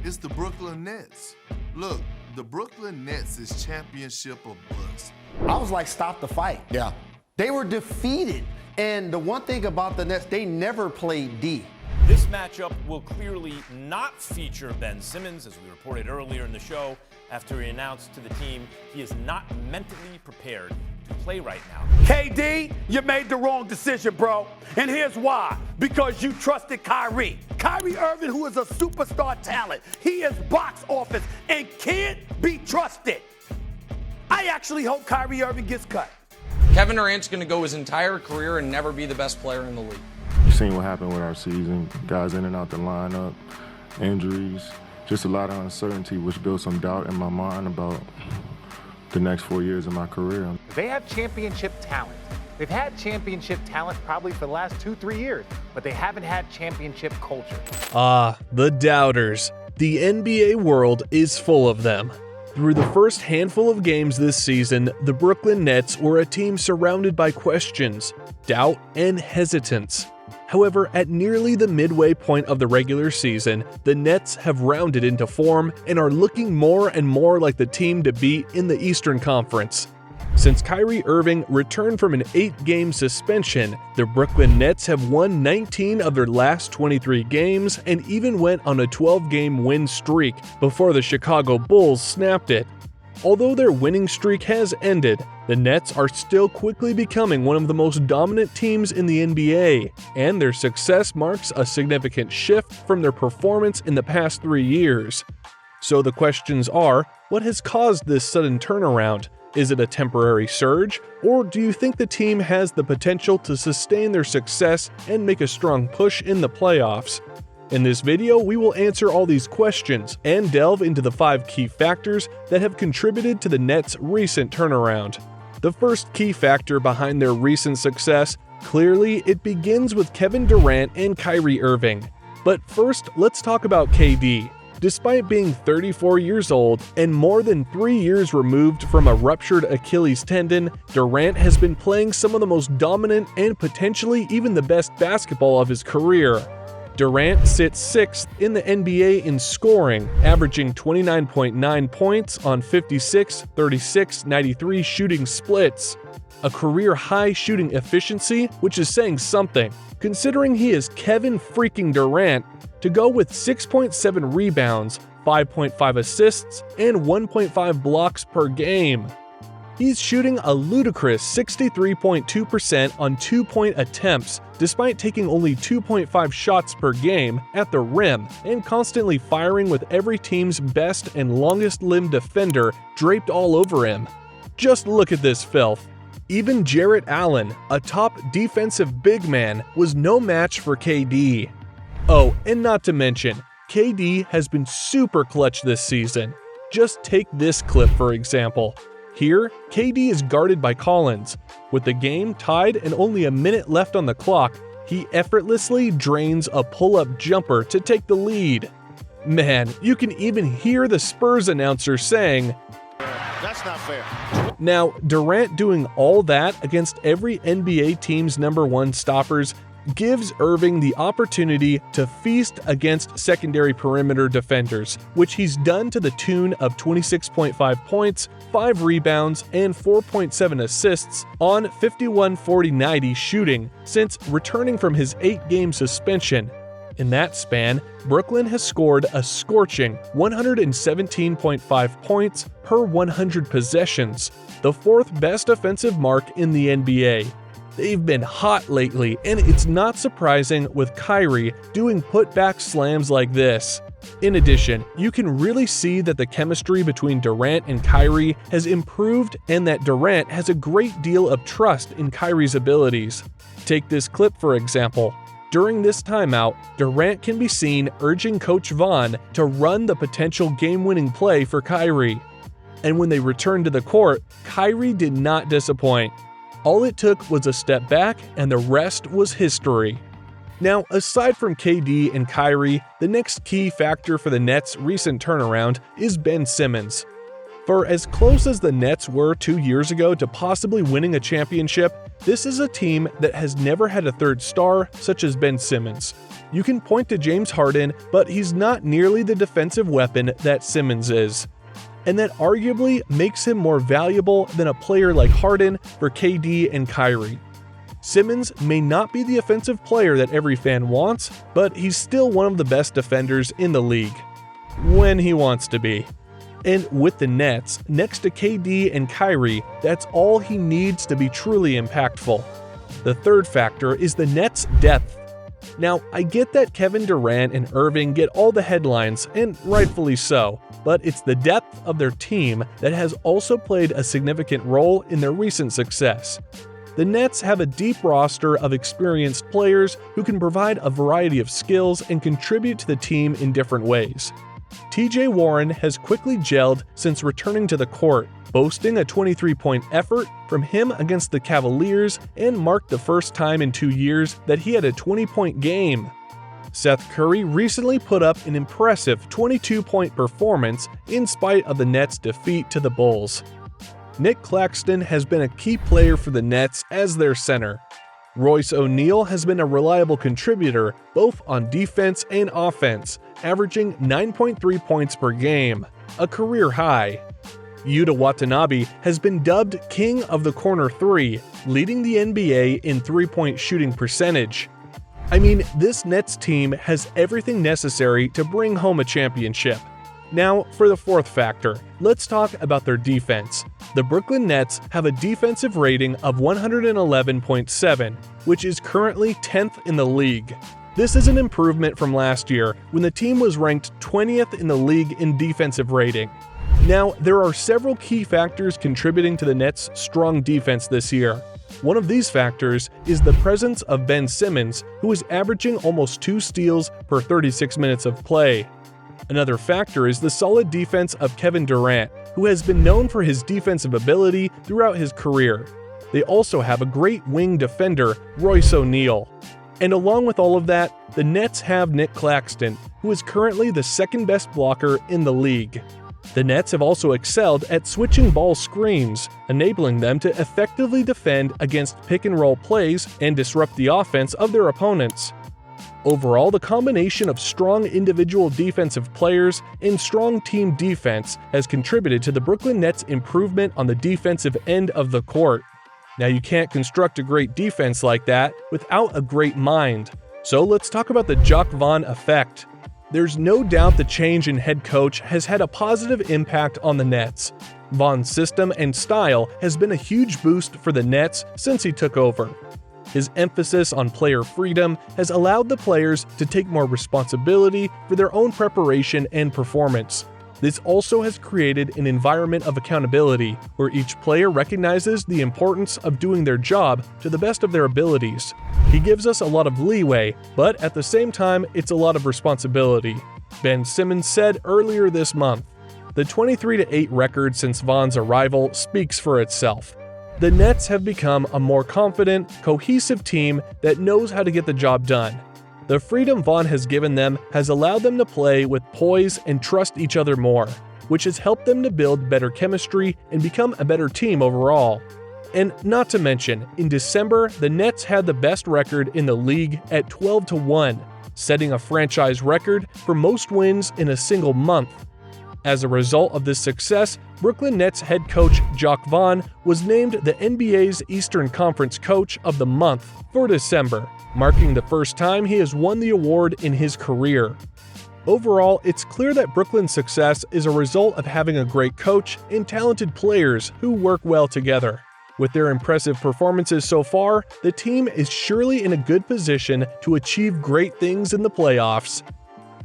It's the Brooklyn Nets. Look, the Brooklyn Nets is championship or bust. I was like, stop the fight. Yeah. They were defeated. And the one thing about the Nets, they never played D. This matchup will clearly not feature Ben Simmons, as we reported earlier in the show, after he announced to the team he is not mentally prepared to play right now. KD, you made the wrong decision, bro. And here's why. Because you trusted Kyrie. Kyrie Irving, who is a superstar talent. He is box office and can't be trusted. I actually hope Kyrie Irving gets cut. Kevin Durant's going to go his entire career and never be the best player in the league. You've seen what happened with our season. Guys in and out the lineup, injuries, just a lot of uncertainty, which built some doubt in my mind about the next 4 years of my career. They have championship talent. They've had championship talent probably for the last 2-3 years, but they haven't had championship culture. Ah, the doubters. The NBA world is full of them. Through the first handful of games this season, the Brooklyn Nets were a team surrounded by questions, doubt, and hesitance. However, at nearly the midway point of the regular season, the Nets have rounded into form and are looking more and more like the team to beat in the Eastern Conference. Since Kyrie Irving returned from an 8-game suspension, the Brooklyn Nets have won 19 of their last 23 games and even went on a 12-game win streak before the Chicago Bulls snapped it. Although their winning streak has ended, the Nets are still quickly becoming one of the most dominant teams in the NBA, and their success marks a significant shift from their performance in the past 3 years. So the questions are, what has caused this sudden turnaround? Is it a temporary surge, or do you think the team has the potential to sustain their success and make a strong push in the playoffs? In this video, we will answer all these questions and delve into the 5 key factors that have contributed to the Nets' recent turnaround. The first key factor behind their recent success, clearly it begins with Kevin Durant and Kyrie Irving. But first, let's talk about KD. Despite being 34 years old and more than 3 years removed from a ruptured Achilles tendon, Durant has been playing some of the most dominant and potentially even the best basketball of his career. Durant sits 6th in the NBA in scoring, averaging 29.9 points on 56, 36, 93 shooting splits. A career-high shooting efficiency, which is saying something, considering he is Kevin freaking Durant, to go with 6.7 rebounds, 5.5 assists, and 1.5 blocks per game. He's shooting a ludicrous 63.2% on 2-point attempts, despite taking only 2.5 shots per game at the rim and constantly firing with every team's best and longest-limbed defender draped all over him. Just look at this filth. Even Jarrett Allen, a top defensive big man, was no match for KD. Oh, and not to mention, KD has been super clutch this season. Just take this clip for example. Here, KD is guarded by Collins. With the game tied and only a minute left on the clock, he effortlessly drains a pull-up jumper to take the lead. Man, you can even hear the Spurs announcer saying, That's not fair. Now, Durant doing all that against every NBA team's #1 stoppers gives Irving the opportunity to feast against secondary perimeter defenders, which he's done to the tune of 26.5 points, 5 rebounds, and 4.7 assists on 51-40-90 shooting since returning from his 8-game suspension. In that span, Brooklyn has scored a scorching 117.5 points per 100 possessions, the 4th best offensive mark in the NBA. They've been hot lately, and it's not surprising with Kyrie doing putback slams like this. In addition, you can really see that the chemistry between Durant and Kyrie has improved and that Durant has a great deal of trust in Kyrie's abilities. Take this clip for example. During this timeout, Durant can be seen urging Coach Vaughn to run the potential game-winning play for Kyrie. And when they returned to the court, Kyrie did not disappoint. All it took was a step back and the rest was history. Now, aside from KD and Kyrie, the next key factor for the Nets' recent turnaround is Ben Simmons. For as close as the Nets were 2 years ago to possibly winning a championship, this is a team that has never had a third star such as Ben Simmons. You can point to James Harden, but he's not nearly the defensive weapon that Simmons is. And that arguably makes him more valuable than a player like Harden for KD and Kyrie. Simmons may not be the offensive player that every fan wants, but he's still one of the best defenders in the league. When he wants to be. And with the Nets, next to KD and Kyrie, that's all he needs to be truly impactful. The third factor is the Nets' depth. Now, I get that Kevin Durant and Irving get all the headlines, and rightfully so, but it's the depth of their team that has also played a significant role in their recent success. The Nets have a deep roster of experienced players who can provide a variety of skills and contribute to the team in different ways. TJ Warren has quickly gelled since returning to the court, boasting a 23-point effort from him against the Cavaliers and marked the first time in 2 years that he had a 20-point game. Seth Curry recently put up an impressive 22-point performance in spite of the Nets' defeat to the Bulls. Nick Claxton has been a key player for the Nets as their center. Royce O'Neal has been a reliable contributor both on defense and offense, averaging 9.3 points per game, a career high. Yuta Watanabe has been dubbed King of the Corner 3, leading the NBA in three-point shooting percentage. I mean, this Nets team has everything necessary to bring home a championship. Now, for the fourth factor, let's talk about their defense. The Brooklyn Nets have a defensive rating of 111.7, which is currently 10th in the league. This is an improvement from last year, when the team was ranked 20th in the league in defensive rating. Now, there are several key factors contributing to the Nets' strong defense this year. One of these factors is the presence of Ben Simmons, who is averaging almost 2 steals per 36 minutes of play. Another factor is the solid defense of Kevin Durant, who has been known for his defensive ability throughout his career. They also have a great wing defender, Royce O'Neal. And along with all of that, the Nets have Nick Claxton, who is currently the second best blocker in the league. The Nets have also excelled at switching ball screens, enabling them to effectively defend against pick-and-roll plays and disrupt the offense of their opponents. Overall, the combination of strong individual defensive players and strong team defense has contributed to the Brooklyn Nets' improvement on the defensive end of the court. Now, you can't construct a great defense like that without a great mind. So let's talk about the Jacques Vaughn effect. There's no doubt the change in head coach has had a positive impact on the Nets. Vaughn's system and style has been a huge boost for the Nets since he took over. His emphasis on player freedom has allowed the players to take more responsibility for their own preparation and performance. This also has created an environment of accountability, where each player recognizes the importance of doing their job to the best of their abilities. He gives us a lot of leeway, but at the same time, it's a lot of responsibility. Ben Simmons said earlier this month, "The 23-8 record since Vaughn's arrival speaks for itself. The Nets have become a more confident, cohesive team that knows how to get the job done. The freedom Vaughn has given them has allowed them to play with poise and trust each other more, which has helped them to build better chemistry and become a better team overall." And not to mention, in December, the Nets had the best record in the league at 12-1, setting a franchise record for most wins in a single month. As a result of this success, Brooklyn Nets head coach Jacques Vaughn was named the NBA's Eastern Conference Coach of the Month for December, marking the first time he has won the award in his career. Overall, it's clear that Brooklyn's success is a result of having a great coach and talented players who work well together. With their impressive performances so far, the team is surely in a good position to achieve great things in the playoffs.